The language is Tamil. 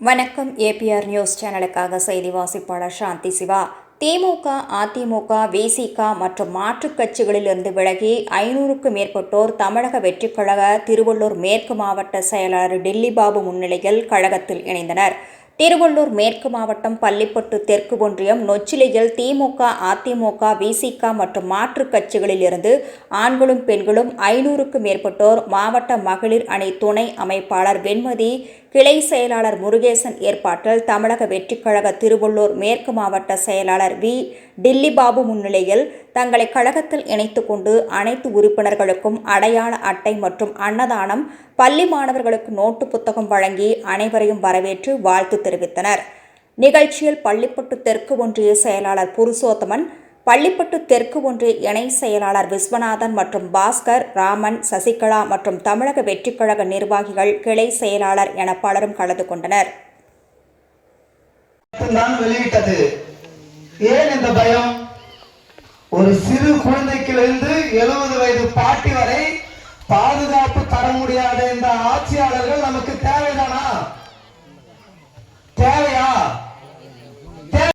வணக்கம். ஏபிஆர் நியூஸ் சேனலுக்காக செய்தி வாசிப்பாளர் சாந்தி சிவா. திமுக, அதிமுக, விசிக மற்றும் மாற்றுக் கட்சிகளிலிருந்து விலகி 500க்கும் மேற்பட்டோர் தமிழக வெற்றிக் கழக திருவள்ளூர் மேற்கு மாவட்ட செயலாளர் டில்லி பாபு முன்னிலையில் கழகத்தில் இணைந்தனர். திருவள்ளூர் மேற்கு மாவட்டம் பள்ளிப்பட்டு தெற்கு ஒன்றியம் நொச்சிலியில் திமுக, அதிமுக, விசிக மற்றும் மாற்றுக் கட்சிகளில் இருந்து ஆண்களும் பெண்களும் 500க்கும் மேற்பட்டோர் மாவட்ட மகளிர் அணி துணை அமைப்பாளர் வெண்மதி, கிளை செயலாளர் முருகேசன் ஏற்பாட்டில் தமிழக வெற்றிக் கழக திருவள்ளூர் மேற்கு மாவட்ட செயலாளர் டில்லி பாபு முன்னிலையில் தங்களை கழகத்தில் இணைத்துக் கொண்டு அனைத்து உறுப்பினர்களுக்கும் அடையாள அட்டை மற்றும் அன்னதானம், பள்ளி மாணவர்களுக்கு நோட்டு புத்தகம் வழங்கி அனைவரையும் வரவேற்று வாழ்த்து தெரிவித்தனர். நிகழ்ச்சியில் பள்ளிப்பட்டு தெற்கு ஒன்றிய செயலாளர் புருஷோத்தமன், பள்ளிப்பட்டு தெற்கு ஒன்றிய இணை செயலாளர் விஸ்வநாதன் மற்றும் பாஸ்கர், ராமன், சசிகலா மற்றும் தமிழக வெற்றிக் கழக நிர்வாகிகள், கிளை செயலாளர் என பலரும் கலந்து கொண்டனர். வெளியிட்டது ஏன் இந்த பயம்? ஒரு சிறு குழந்தைக்கிலிருந்து 70 வயது பாட்டி வரை பாதுகாப்பு தர முடியாத இந்த ஆட்சியாளர்கள் நமக்கு தேவைதானா?